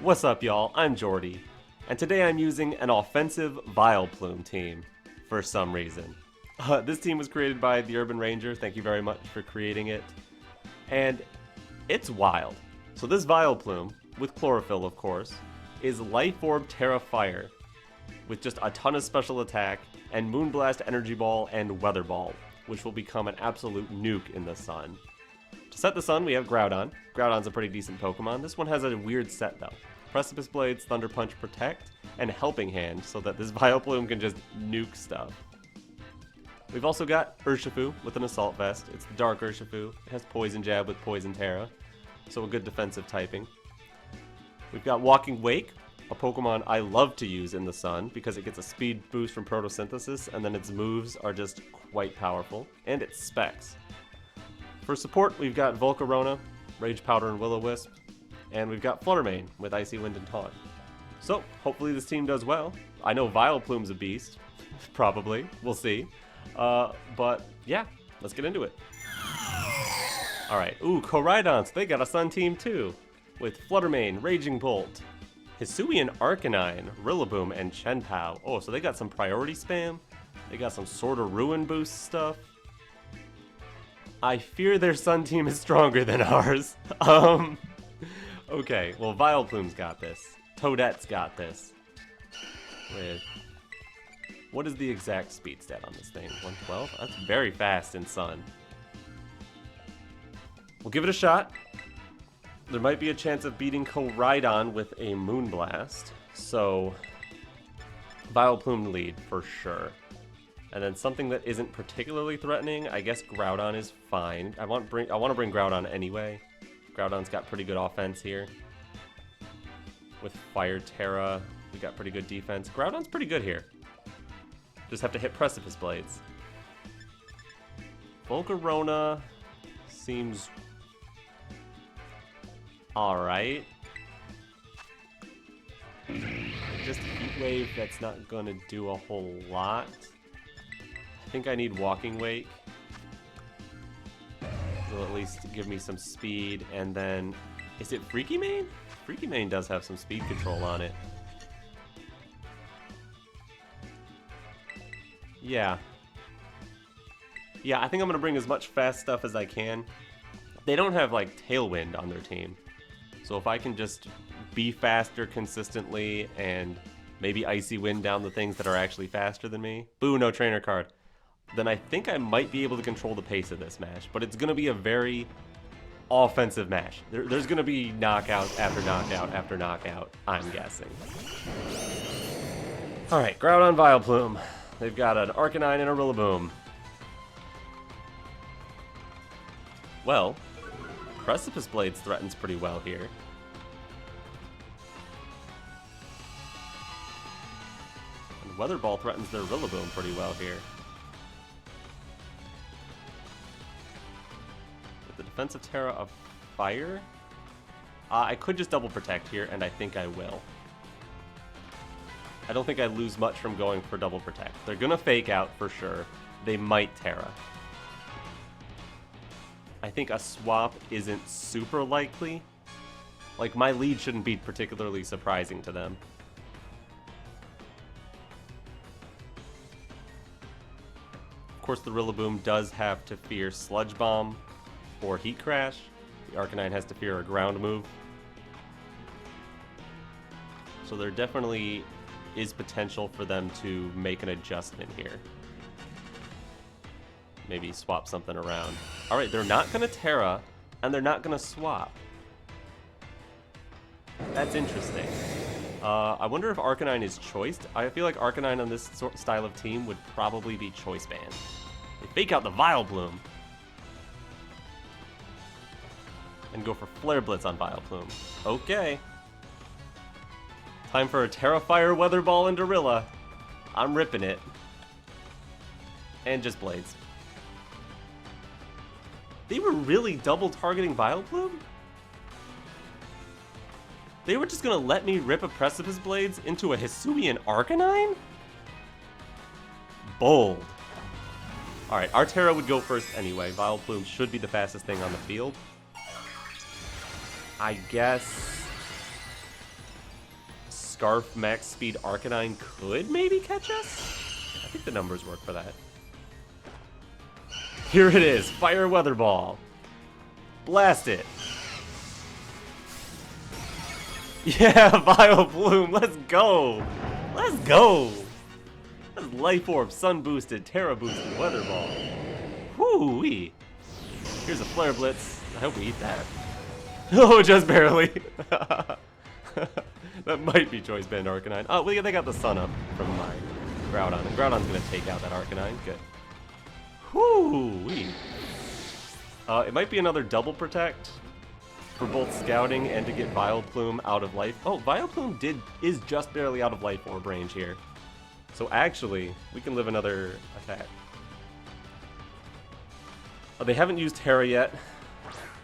What's up, y'all? I'm Jordy, and today I'm using an offensive Vileplume team for some reason. This team was created by the Urban Ranger. Thank you very much for creating it. And it's wild. So this Vileplume, with Chlorophyll of course, is Life Orb Tera Fire, with just a ton of special attack, and Moonblast Energy Ball and Weather Ball, which will become an absolute nuke in the sun. To set the sun, we have Groudon. Groudon's a pretty decent Pokemon. This one has a weird set though. Precipice Blades, Thunder Punch, Protect, and Helping Hand, so that this Vileplume can just nuke stuff. We've also got Urshifu with an Assault Vest. It's the Dark Urshifu. It has Poison Jab with Poison Tera, so a good defensive typing. We've got Walking Wake, a Pokemon I love to use in the sun because it gets a speed boost from Protosynthesis, and then its moves are just quite powerful, and its specs. For support, we've got Volcarona, Rage Powder, and Will-O-Wisp, and we've got Flutter with Icy Wind and Taunt. So, hopefully this team does well. I know Vileplume's a beast, probably, we'll see. But yeah, let's get into it. Alright, ooh, Koraidon, they got a sun team too, with Fluttermane, Raging Bolt, Hisuian Arcanine, Rillaboom, and Chenpao. Oh, so they got some priority spam. They got some sort of ruin boost stuff. I fear their sun team is stronger than ours. Okay, well, Vileplume's got this. Toadette's got this. With... what is the exact speed stat on this thing? 112? That's very fast in sun. We'll give it a shot. There might be a chance of beating Koraidon with a Moonblast. So, Vileplume lead for sure. And then something that isn't particularly threatening, I guess Groudon is fine. I want to bring Groudon anyway. Groudon's got pretty good offense here. With Fire Tera, we got pretty good defense. Groudon's pretty good here. Just have to hit Precipice Blades. Volcarona seems alright. Just Heat Wave, that's not gonna do a whole lot. I think I need Walking Wake. It'll at least give me some speed, and then... is it Freaky Mane? Freaky Mane does have some speed control on it. Yeah. Yeah, I think I'm gonna bring as much fast stuff as I can. They don't have, like, Tailwind on their team. So if I can just be faster consistently and maybe Icy Wind down the things that are actually faster than me. Boo, no trainer card. Then I think I might be able to control the pace of this match. But it's gonna be a very offensive match. There's gonna be knockout after knockout after knockout, I'm guessing. Alright, Groudon, Vileplume. They've got an Arcanine and a Rillaboom. Well, Precipice Blades threatens pretty well here. And Weather Ball threatens their Rillaboom pretty well here. With the defensive Tera of Fire, I could just double protect here, and I think I will. I don't think I lose much from going for double protect. They're gonna fake out for sure. They might Tera. I think a swap isn't super likely. Like, my lead shouldn't be particularly surprising to them. Of course, the Rillaboom does have to fear Sludge Bomb or Heat Crash. The Arcanine has to fear a ground move. So there definitely is potential for them to make an adjustment here. Maybe swap something around. Alright, they're not going to Tera, and they're not going to swap. That's interesting. I wonder if Arcanine is choiced. I feel like Arcanine on this style of team would probably be choice banned. They fake out the Vileplume. And go for Flare Blitz on Vileplume. Okay. Time for a Tera Fire Weather Ball and Dorilla. I'm ripping it. And just Blades. They were really double targeting Vileplume? They were just gonna let me rip a Precipice Blades into a Hisuian Arcanine? Bold. Alright, our Tera would go first anyway. Vileplume should be the fastest thing on the field. I guess Scarf Max Speed Arcanine could maybe catch us? I think the numbers work for that. Here it is, Fire Weather Ball. Blast it. Yeah, Vileplume, let's go. Let's go. That's Life Orb, Sun Boosted, Tera Boosted, Weather Ball. Whoo-wee. Here's a Flare Blitz. I hope we eat that. Oh, just barely. That might be Choice Band Arcanine. Oh, they got the sun up from my Groudon. And Groudon's going to take out that Arcanine. Good. Whoo-wee. It might be another double protect for both scouting and to get Vileplume out of life. Oh, Vileplume is just barely out of Life Orb range here. So actually, we can live another attack. Oh, they haven't used Tera yet.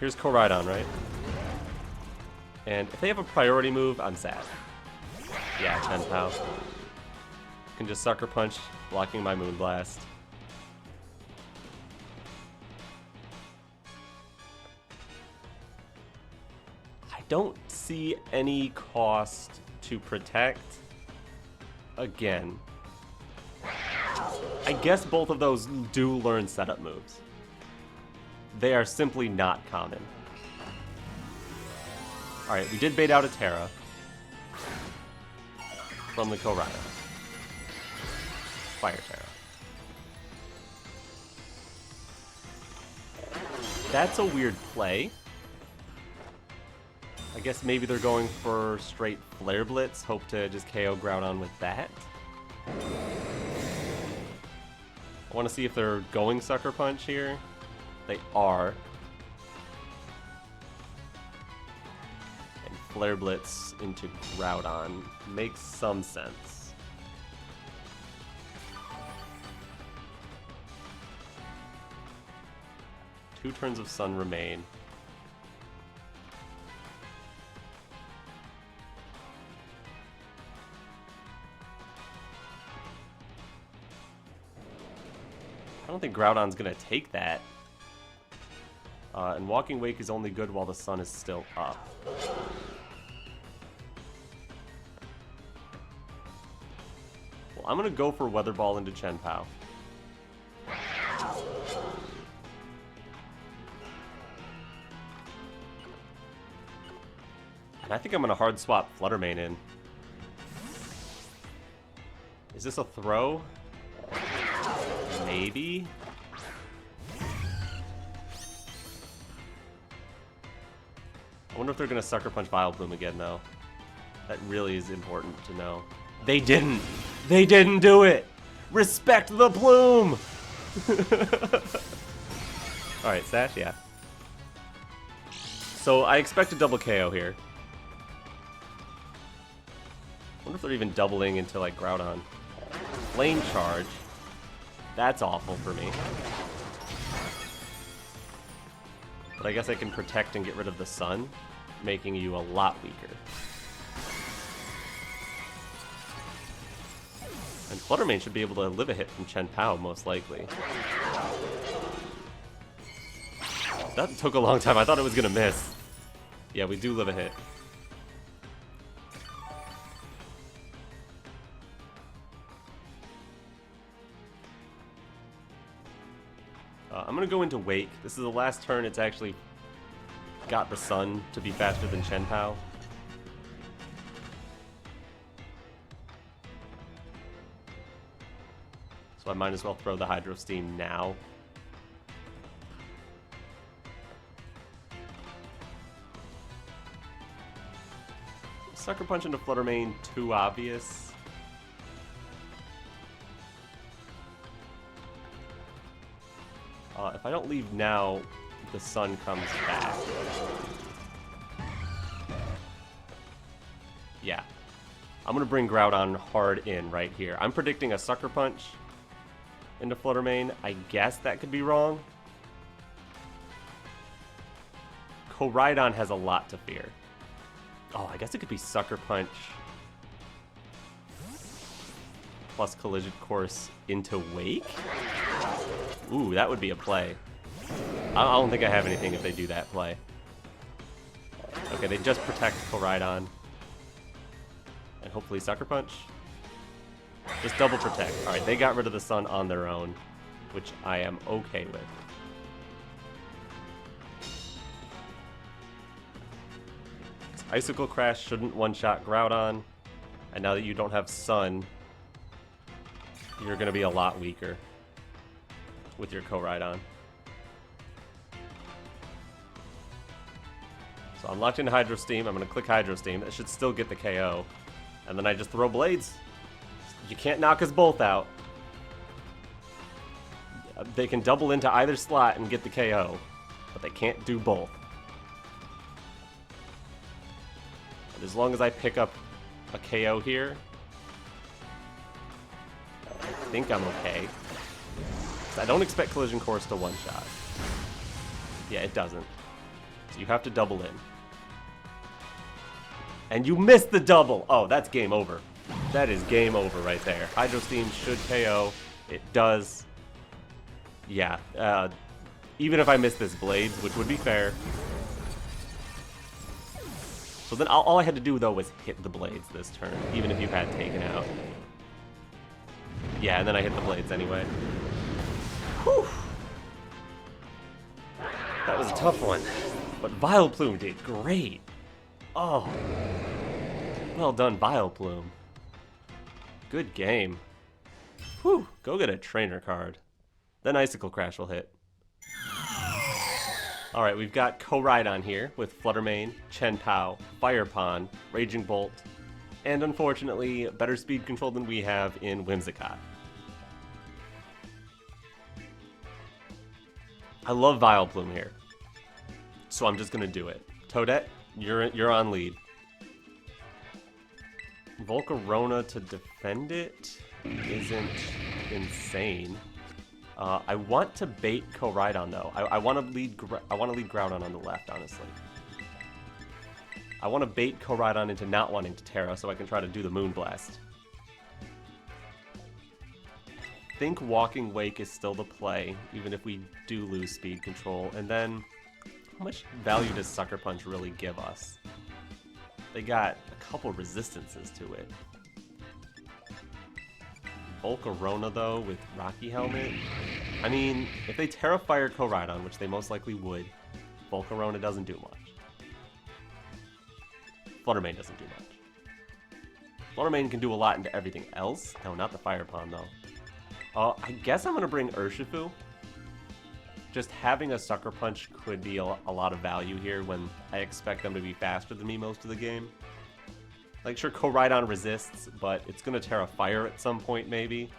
Here's Groudon, right? And if they have a priority move, I'm sad. Yeah, Chien-Pao. Can just Sucker Punch, blocking my Moonblast. I don't see any cost to protect. Again. I guess both of those do learn setup moves. They are simply not common. Alright, we did bait out a Tera from the Groudon. Fire Tera. That's a weird play. I guess maybe they're going for straight Flare Blitz, hope to just KO Groudon with that. I want to see if they're going Sucker Punch here. They are. Flare Blitz into Groudon makes some sense. Two turns of Sun remain. I don't think Groudon's gonna take that. And Walking Wake is only good while the sun is still up. I'm gonna go for Weather Ball into Chien-Pao. And I think I'm gonna hard swap Flutter Mane in. Is this a throw? Maybe? I wonder if they're gonna Sucker Punch Vileplume again though. That really is important to know. They didn't! They didn't do it! Respect the plume! Alright, Sash, yeah. So I expect a double KO here. I wonder if they're even doubling into like Groudon. Flame Charge. That's awful for me. But I guess I can protect and get rid of the sun, making you a lot weaker. And Flutter Mane should be able to live a hit from Chien-Pao, most likely. That took a long time. I thought it was going to miss. Yeah, we do live a hit. I'm going to go into Wake. This is the last turn it's actually got the sun to be faster than Chien-Pao. So I might as well throw the Hydro Steam now. Sucker Punch into Flutter Mane, too obvious. If I don't leave now, the sun comes back. Yeah. I'm going to bring Groudon hard in right here. I'm predicting a Sucker Punch into Flutter Mane. I guess that could be wrong. Groudon has a lot to fear. Oh, I guess it could be Sucker Punch plus Collision Course into Wake? Ooh, that would be a play. I don't think I have anything if they do that play. Okay, they just protect Groudon. And hopefully Sucker Punch. Just double protect. Alright, they got rid of the sun on their own, which I am okay with. Icicle Crash shouldn't one-shot Groudon, and now that you don't have Sun, you're going to be a lot weaker with your Koraidon. So I'm locked into Hydro Steam. I'm going to click Hydro Steam. That should still get the KO. And then I just throw Blades. You can't knock us both out. They can double into either slot and get the KO, but they can't do both. And as long as I pick up a KO here, I think I'm okay. I don't expect Collision Course to one-shot. Yeah, it doesn't. So you have to double in. And you missed the double! Oh, that's game over. That is game over right there. Hydro Steam should KO. It does. Yeah, even if I miss this Blades, which would be fair. So then all I had to do, though, was hit the Blades this turn, even if you had taken out. Yeah, and then I hit the Blades anyway. Whew. That was a tough one. But Vileplume did great. Oh. Well done, Vileplume. Good game. Whew. Go get a trainer card. Then Icicle Crash will hit. Alright, we've got Koraidon here with Flutter Mane, Chien-Pao, Fire Pond, Raging Bolt, and unfortunately, better speed control than we have in Whimsicott. I love Vileplume here, so I'm just gonna do it. Toadette, you're on lead. Volcarona to defend it isn't insane. I want to bait Koraidon though. I want to lead Groudon on the left, honestly. I want to bait Koraidon into not wanting to Tera so I can try to do the Moonblast. I think Walking Wake is still the play, even if we do lose speed control. And then, how much value does Sucker Punch really give us? They got a couple resistances to it. Volcarona, though, with Rocky Helmet. I mean, if they Tera Fire Koraidon, which they most likely would, Volcarona doesn't do much. Flutter Mane doesn't do much. Flutter Mane can do a lot into everything else. No, not the Fire Pond, though. I guess I'm going to bring Urshifu. Just having a Sucker Punch could be a lot of value here when I expect them to be faster than me most of the game. Like, sure, Koraidon resists, but it's going to Tera Fire at some point, maybe.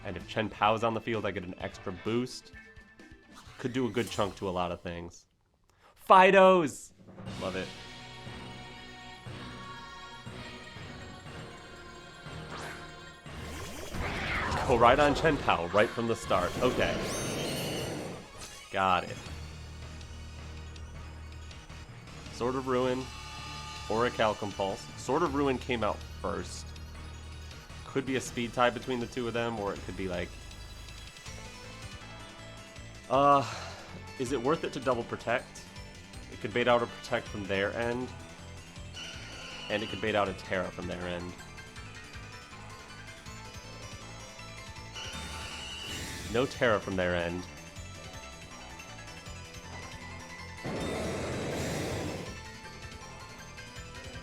And if Chien-Pao's on the field, I get an extra boost. Could do a good chunk to a lot of things. Fidos! Love it. Koraidon Chien-Pao right from the start. Okay. Got it. Sword of Ruin. Aurical Pulse. Sword of Ruin came out first. Could be a speed tie between the two of them, or it could be like... is it worth it to double protect? It could bait out a protect from their end. And it could bait out a Tera from their end. No Tera from their end.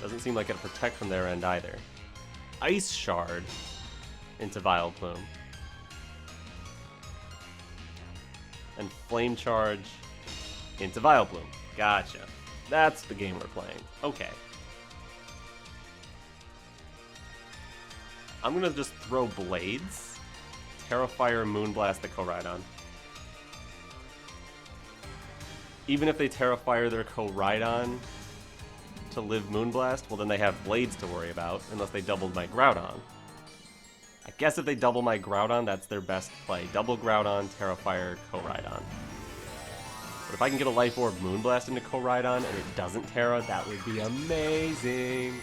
Doesn't seem like it'll protect from their end either. Ice Shard into Vileplume. And Flame Charge into Vileplume. Gotcha. That's the game we're playing. Okay. I'm gonna just throw Blades. Tera Fire Moonblast the Koraidon. Even if they Tera Fire their Koraidon to live Moonblast, well then they have Blades to worry about, unless they doubled my Groudon. I guess if they double my Groudon, that's their best play. Double Groudon, Tera Fire, Koraidon. But if I can get a Life Orb Moonblast into Koraidon and it doesn't Tera, that would be amazing.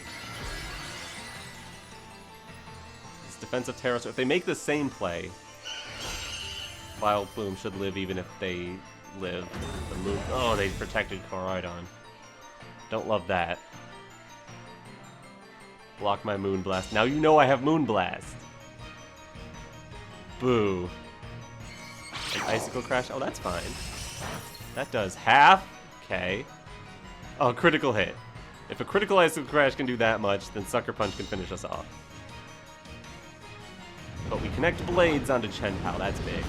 It's defensive Tera, so if they make the same play, Vileplume should live even if they live the Moon. Oh, they protected Koraidon. Don't love that. Block my Moonblast. Now you know I have Moonblast. Boo. An Icicle Crash? Oh, that's fine. That does half. Okay. Oh, critical hit. If a critical Icicle Crash can do that much, then Sucker Punch can finish us off. But we connect Blades onto Chen-Pao. That's big.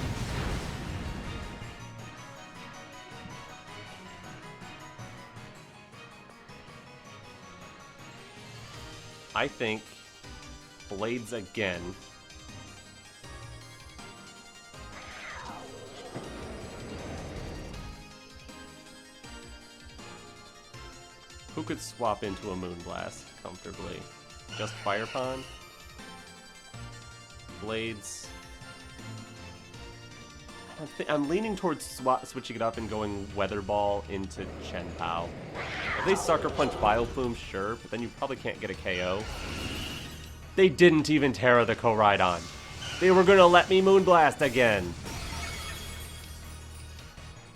I think Blades again. Who could swap into a Moonblast comfortably? Just Fire Pond? Blades. I'm leaning towards switching it up and going Weather Ball into Chen-Pao. If they Sucker Punch Vileplume, sure, but then you probably can't get a KO. They didn't even Tera the Groudon. They were gonna let me Moonblast again.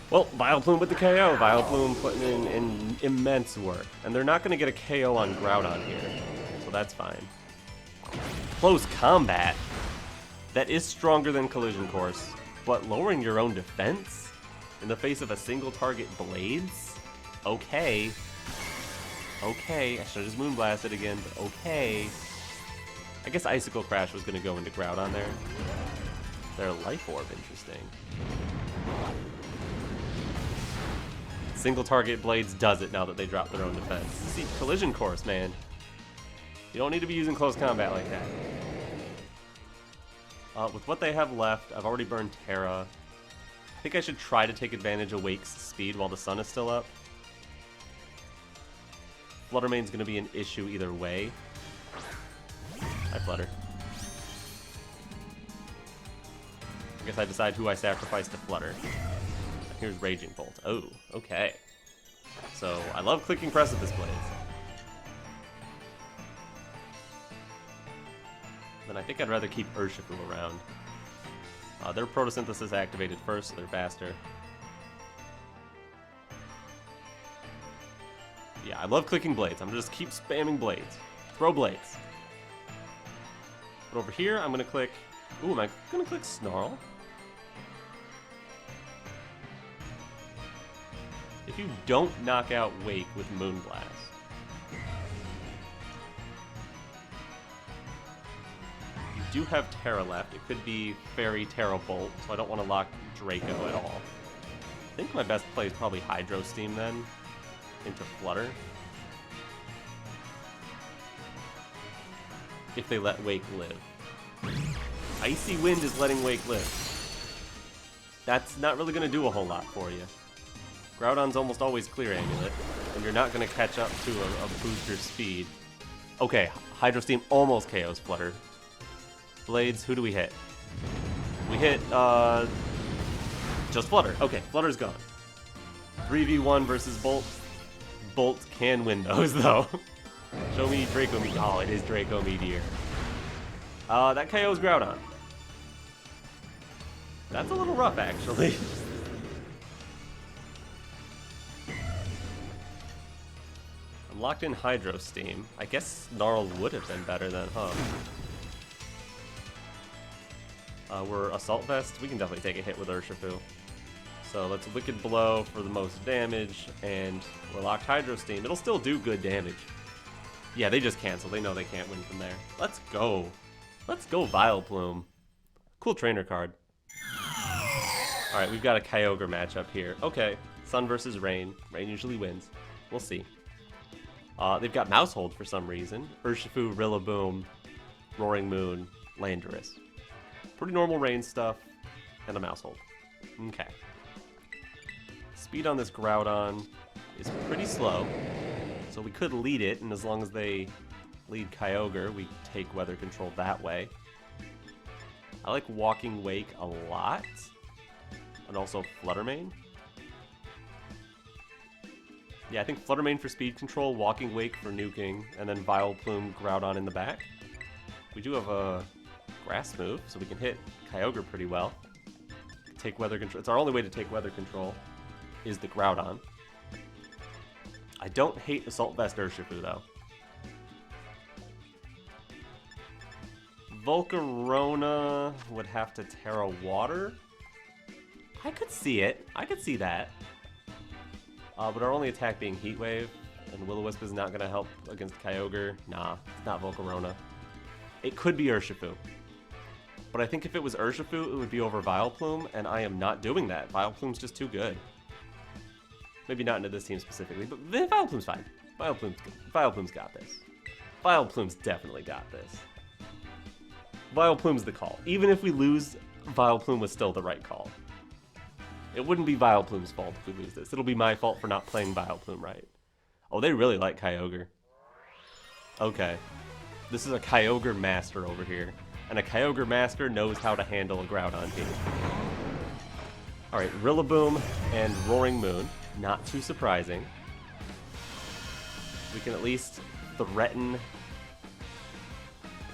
Well, Vileplume with the KO. Vileplume putting in immense work. And they're not gonna get a KO on Groudon here, so that's fine. Close combat. That is stronger than Collision Course, but lowering your own defense in the face of a single target Blades? Okay. Okay, I should have just Moonblasted again, but okay. I guess Icicle Crash was going to go into Groudon there. Their Life Orb, interesting. Single target Blades does it now that they drop their own defense. See, Collision Course, man. You don't need to be using close combat like that. With what they have left, I've already burned Tera. I think I should try to take advantage of Wake's speed while the sun is still up. Flutter Mane's going to be an issue either way. Hi, Flutter. I guess I decide who I sacrifice to Flutter. Here's Raging Bolt. Oh, okay. So, I love clicking Precipice Blades. Then I think I'd rather keep Urshifu around. Their Protosynthesis activated first, so they're faster. Yeah, I love clicking Blades. I'm gonna just keep spamming Blades. Throw Blades. But over here, I'm gonna click... Ooh, am I gonna click Snarl? If you don't knock out Wake with Moonblast, you do have Tera left. It could be Fairy Tera Bolt, so I don't want to lock Draco at all. I think my best play is probably Hydro Steam then, into Flutter. If they let Wake live. Icy Wind is letting Wake live. That's not really going to do a whole lot for you. Groudon's almost always clear Amulet, and you're not going to catch up to a booster speed. Okay, Hydro Steam almost KOs Flutter. Blades, who do we hit? We hit, just Flutter. Okay, Flutter's gone. 3v1 versus Bolt. Bolt can win those, though. Show me Draco Meteor. Oh, it is Draco Meteor. That KOs Groudon. That's a little rough, actually. I'm locked in Hydro Steam. I guess Snarl would have been better then, huh? We're Assault Vest. We can definitely take a hit with Urshifu. So let's Wicked Blow for the most damage, and we're locked Hydro Steam. It'll still do good damage. Yeah, they just cancel. They know they can't win from there. Let's go. Let's go, Vileplume. Cool trainer card. Alright, we've got a Kyogre matchup here. Okay, Sun versus Rain. Rain usually wins. We'll see. They've got Mousehold for some reason. Urshifu, Rillaboom, Roaring Moon, Landorus. Pretty normal Rain stuff, and a Mousehold. Okay. Speed on this Groudon is pretty slow, so we could lead it, and as long as they lead Kyogre, we take Weather Control that way. I like Walking Wake a lot, and also Flutter Mane. Yeah, I think Flutter Mane for speed control, Walking Wake for nuking, and then Vileplume, Groudon in the back. We do have a Grass move, so we can hit Kyogre pretty well. Take Weather Control. It's our only way to take Weather Control, is the Groudon. I don't hate Assault Vest Urshifu, though. Volcarona would have to Tera Water. I could see it. I could see that. But our only attack being Heat Wave, and Will-O-Wisp is not going to help against Kyogre. Nah, it's not Volcarona. It could be Urshifu. But I think if it was Urshifu, it would be over Vileplume, and I am not doing that. Vileplume's just too good. Maybe not into this team specifically, but Vileplume's fine. Vileplume's got this. Vileplume's definitely got this. Vileplume's the call. Even if we lose, Vileplume was still the right call. It wouldn't be Vileplume's fault if we lose this. It'll be my fault for not playing Vileplume right. Oh, they really like Kyogre. Okay. This is a Kyogre master over here. And a Kyogre master knows how to handle a Groudon team. Alright, Rillaboom and Roaring Moon. Not too surprising. We can at least threaten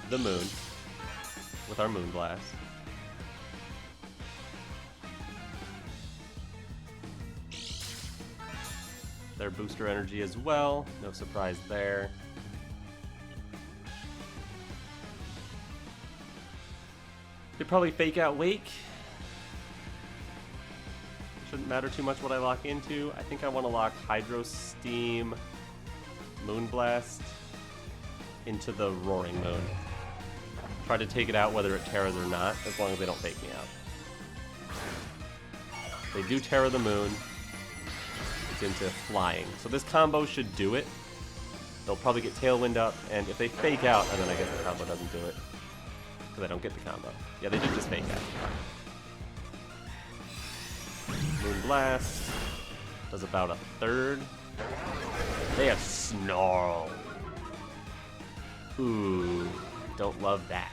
the moon with our Moonblast. Their booster energy as well. No surprise there. Could probably fake out Wake. Shouldn't matter too much what I lock into. I think I want to lock Hydro Steam, Moonblast into the Roaring Moon. Try to take it out whether it Terras or not, as long as they don't fake me out. They do Terra the Moon. It's into Flying. So this combo should do it. They'll probably get Tailwind up, and if they fake out, and then I guess the combo doesn't do it. Because I don't get the combo. Yeah, they did just fake out. Moonblast does about a third. They have Snarl. Ooh, don't love that.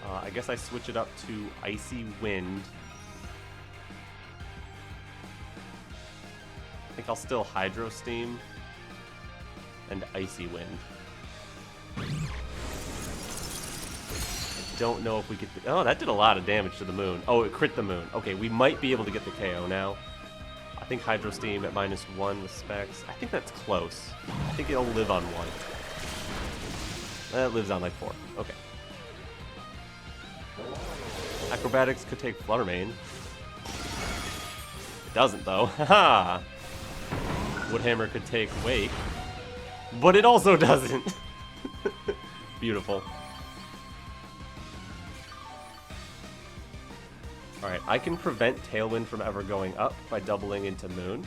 I guess I switch it up to Icy Wind. I think I'll still Hydro Steam and Icy Wind. I don't know if we get the... Oh, that did a lot of damage to the moon. Oh, it crit the moon. Okay, we might be able to get the KO now. I think Hydro Steam at -1 with specs. I think that's close. I think it'll live on 1. It lives on like 4. Okay. Acrobatics could take Flutter Mane. It doesn't though. Haha! Woodhammer could take Wake. But it also doesn't! Beautiful. Alright, I can prevent Tailwind from ever going up by doubling into Moon.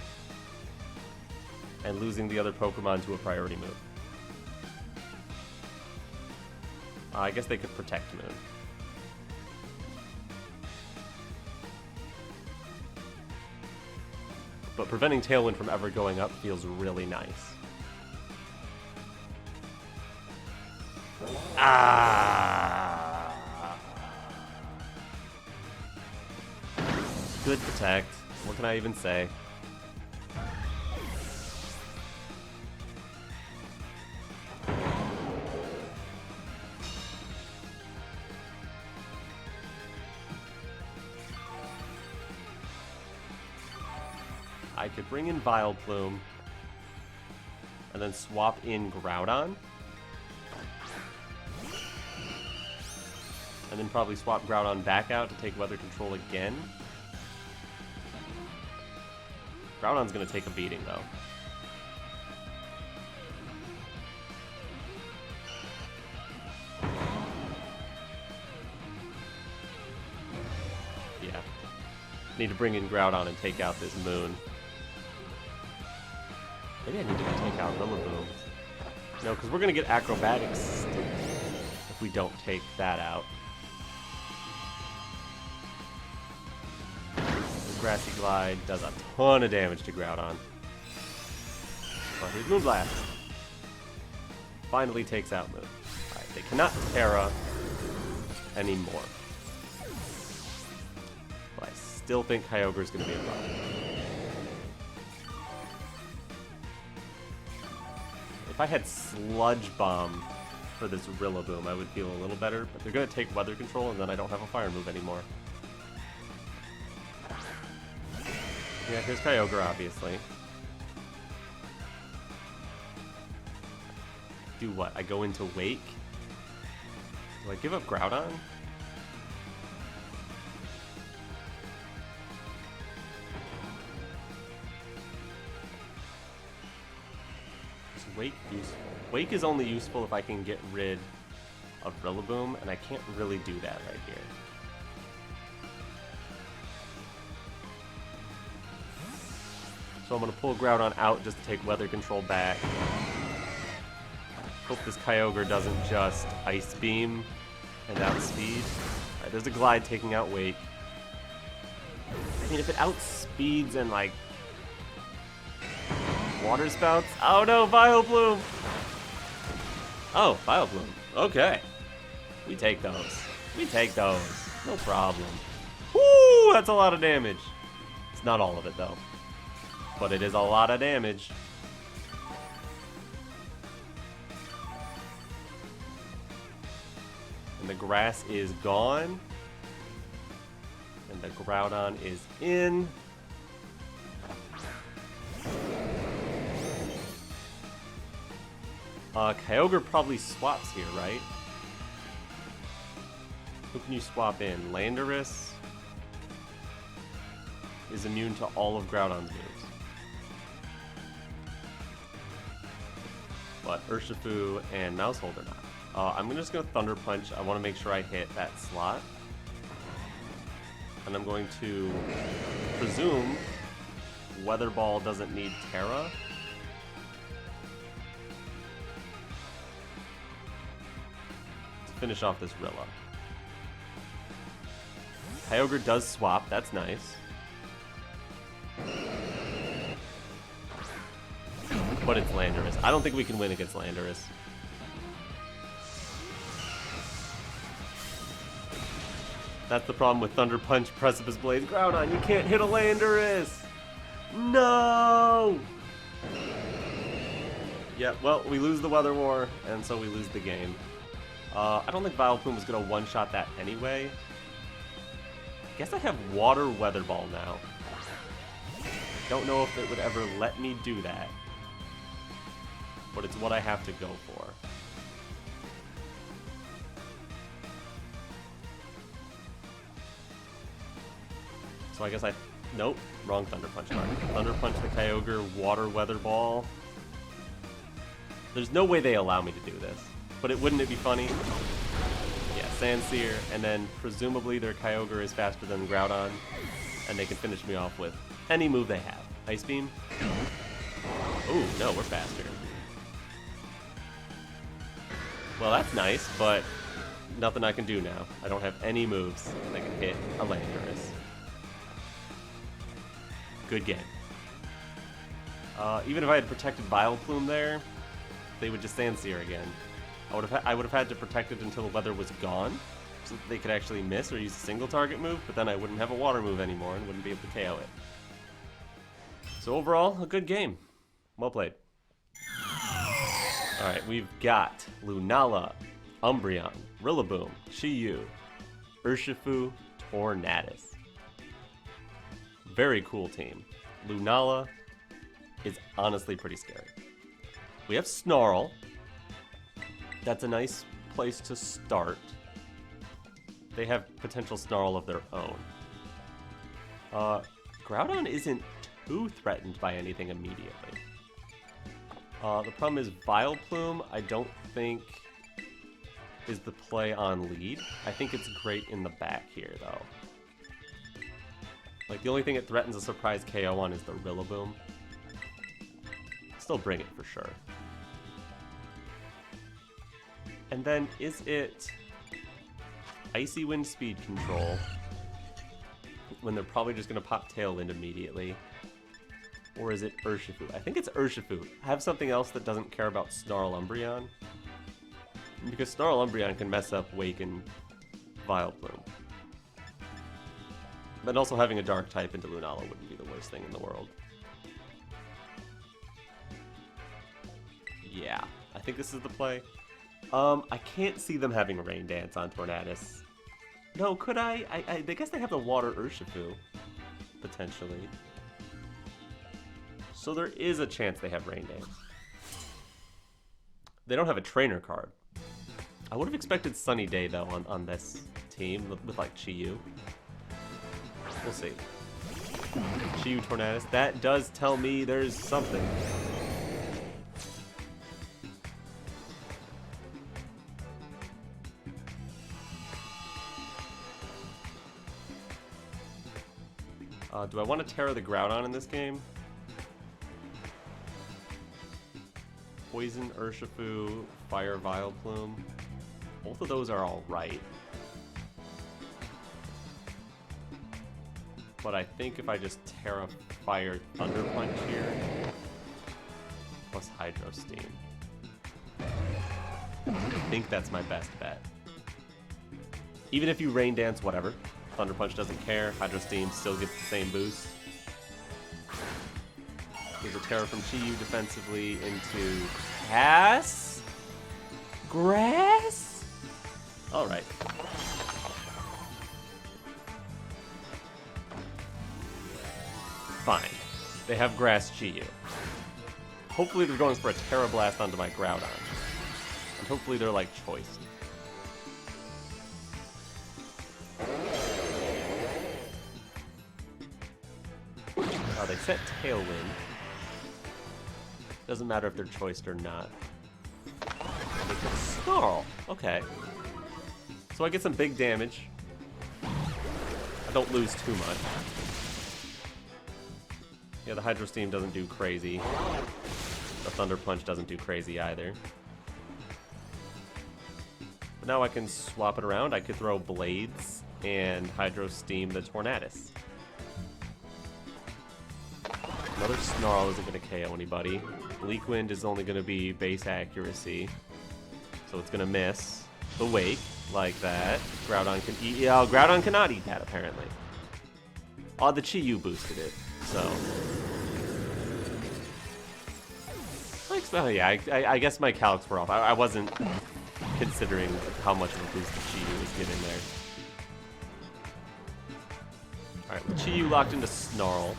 And losing the other Pokemon to a priority move. I guess they could protect Moon. But preventing Tailwind from ever going up feels really nice. Ah! Good protect. What can I even say? I could bring in Vileplume and then swap in Groudon. And then probably swap Groudon back out to take Weather Control again. Groudon's going to take a beating, though. Yeah. Need to bring in Groudon and take out this Moon. Maybe I need to take out Rillaboom. No, because we're going to get Acrobatics if we don't take that out. Grassy Glide does a ton of damage to Groudon. But here's Moonblast. Finally takes out Moon. Alright, they cannot Tera anymore. But I still think Kyogre's going to be a problem. If I had Sludge Bomb for this Rillaboom, I would feel a little better. But they're going to take Weather Control, and then I don't have a Fire move anymore. Yeah, here's Kyogre, obviously. do what? I go into Wake? Do I give up Groudon? Is Wake useful? Wake is only useful if I can get rid of Vileplume, and I can't really do that right here. So I'm going to pull Groudon out just to take Weather Control back. Hope this Kyogre doesn't just Ice Beam and outspeed. Alright, there's a Glide taking out Wake. I mean, if it outspeeds and, like, Water Spouts... Oh no, Vileplume! Oh, Vileplume. Okay. We take those. We take those. No problem. Woo! That's a lot of damage. It's not all of it, though. But it is a lot of damage. And the grass is gone. And the Groudon is in. Kyogre probably swaps here, right? Who can you swap in? Landorus is immune to all of Groudon's moves. But Urshifu and Mousehold are not. I'm just going to Thunder Punch. I want to make sure I hit that slot. And I'm going to presume Weather Ball doesn't need Tera. To finish off this Rilla. Kyogre does swap, that's nice. But it's Landorus. I don't think we can win against Landorus. That's the problem with Thunder Punch, Precipice Blades, Groudon. You can't hit a Landorus! No! Yeah, well, we lose the Weather War, and so we lose the game. I don't think Vileplume was going to one-shot that anyway. I guess I have Water Weather Ball now. Don't know if it would ever let me do that. But it's what I have to go for. So I guess nope, wrong Thunder Punch card. Thunder Punch the Kyogre, Water Weather Ball. There's no way they allow me to do this. But wouldn't it be funny? Yeah, Sandsear, and then presumably their Kyogre is faster than Groudon, and they can finish me off with any move they have. Ice Beam? Ooh, no, we're faster. Well, that's nice, but nothing I can do now. I don't have any moves that can hit a Landorus. Good game. Even if I had protected Vileplume there, they would just Sandsear again. I would have had to protect it until the weather was gone, so that they could actually miss or use a single target move, but then I wouldn't have a water move anymore and wouldn't be able to KO it. So overall, a good game. Well played. Alright, we've got Lunala, Umbreon, Rillaboom, Chi-Yu, Urshifu, Tornadus. Very cool team. Lunala is honestly pretty scary. We have Snarl. That's a nice place to start. They have potential Snarl of their own. Groudon isn't too threatened by anything immediately. The problem is Vileplume, I don't think is the play on lead. I think it's great in the back here, though. Like, the only thing it threatens a surprise KO on is the Rillaboom. Still bring it for sure. And then, is it Icy Wind speed control when they're probably just going to pop Tailwind immediately? Or is it Urshifu? I think it's Urshifu. Have something else that doesn't care about Snarl Umbreon. Because Snarl Umbreon can mess up Wake and Vileplume. But also having a Dark type into Lunala wouldn't be the worst thing in the world. Yeah, I think this is the play. I can't see them having Rain Dance on Tornadus. No, could I? I guess they have the Water Urshifu, potentially. So there is a chance they have Rain Dance. They don't have a trainer card. I would have expected Sunny Day, though, on this team with like, Chi-Yu. We'll see. Chi-Yu Tornadus. That does tell me there's something. Do I want to Tera the Groudon in this game? Poison, Urshifu, Fire, Vileplume. Both of those are alright. But I think if I just Tera Fire Thunder Punch here, plus Hydro Steam, I think that's my best bet. Even if you Rain Dance, whatever. Thunder Punch doesn't care. Hydro Steam still gets the same boost. There's a Tera from Chi-Yu defensively into Grass? Grass? Alright. Fine. They have Grass Chi-Yu. Hopefully they're going for a Tera Blast onto my Groudon. And hopefully they're like choiced. They set Tailwind. Doesn't matter if they're choiced or not. They can Snarl. Okay. So I get some big damage. I don't lose too much. Yeah, the Hydro Steam doesn't do crazy. The Thunder Punch doesn't do crazy either. But now I can swap it around. I could throw Blades and Hydro Steam the Tornadus. Another Snarl isn't going to KO anybody. Bleak Wind is only going to be base accuracy. So it's going to miss the Wake like that. Groudon can eat. Yeah, Groudon cannot eat that apparently. Oh, the Chi-Yu boosted it. So. Yeah, I guess my calcs were off. I wasn't considering how much of a boost the Chi-Yu was getting there. Alright, with Chi-Yu locked into Snarl.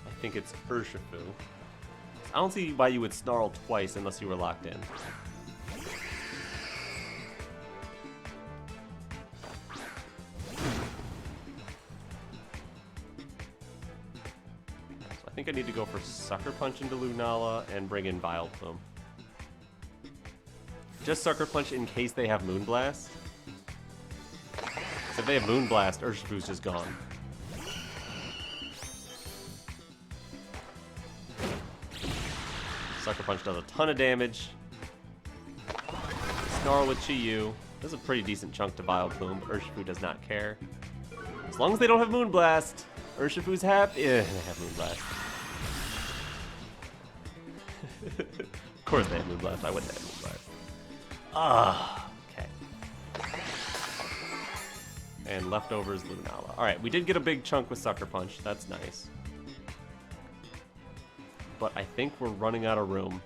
I think it's Urshifu. I don't see why you would Snarl twice unless you were locked in. So I think I need to go for Sucker Punch into Lunala and bring in Vileplume. Just Sucker Punch in case they have Moonblast. If they have Moonblast, Urshifu's just gone. Sucker Punch does a ton of damage. Snarl with Chi-Yu. This is a pretty decent chunk to Vileplume, but Urshifu does not care. As long as they don't have Moonblast, Urshifu's happy. Yeah, they have Moonblast. Of course they have Moonblast. I wouldn't have Moonblast. Okay. And leftovers Lunala. Alright, we did get a big chunk with Sucker Punch. That's nice. But I think we're running out of room.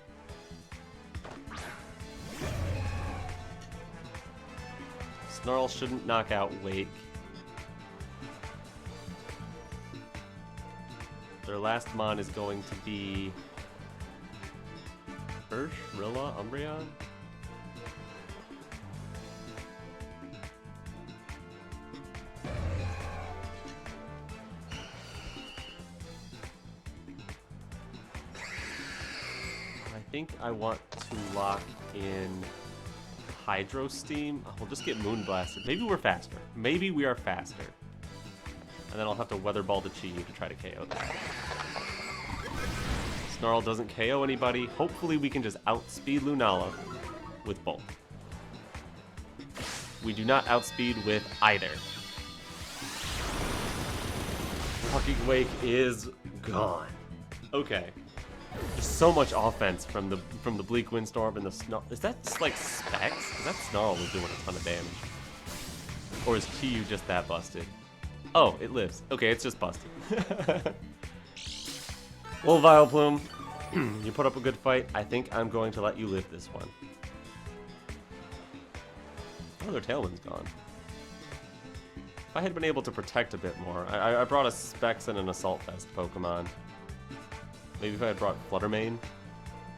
Snarl shouldn't knock out Wake. Their last mon is going to be Rilla, Umbreon? I think I want to lock in Hydro Steam. We'll just get Moonblasted. Maybe we're faster. Maybe we are faster. And then I'll have to Weather Ball the Chi-Yu to try to KO that. Snarl doesn't KO anybody. Hopefully we can just outspeed Lunala with both. We do not outspeed with either. Fucking Wake is gone. Okay. There's so much offense from the Bleak Windstorm and the Snarl. Is that just like specs? Because that Snarl was doing a ton of damage. Or is Chi-Yu just that busted? Oh, it lives. Okay, it's just busted. Well, Vileplume, you put up a good fight. I think I'm going to let you live this one. Oh, their Tailwind's gone. If I had been able to protect a bit more. I brought a Specs and an Assault Vest Pokemon. Maybe if I had brought Flutter Mane,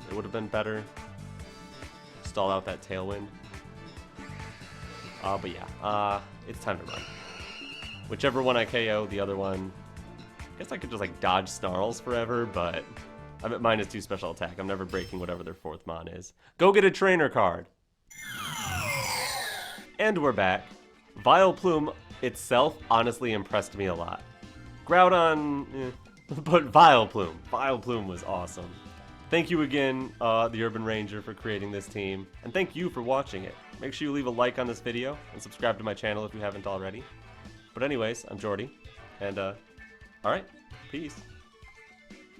it would have been better. Stall out that Tailwind. But yeah, it's time to run. Whichever one I KO, the other one... I guess I could just like dodge Snarls forever, but I'm at -2 special attack. I'm never breaking whatever their 4th mon is. Go get a trainer card! And we're back. Vileplume itself honestly impressed me a lot. Groudon, but Vileplume was awesome. Thank you again, the Urban Ranger, for creating this team, and thank you for watching it. Make sure you leave a like on this video, and subscribe to my channel if you haven't already. But anyways, I'm Jordy, and alright, peace.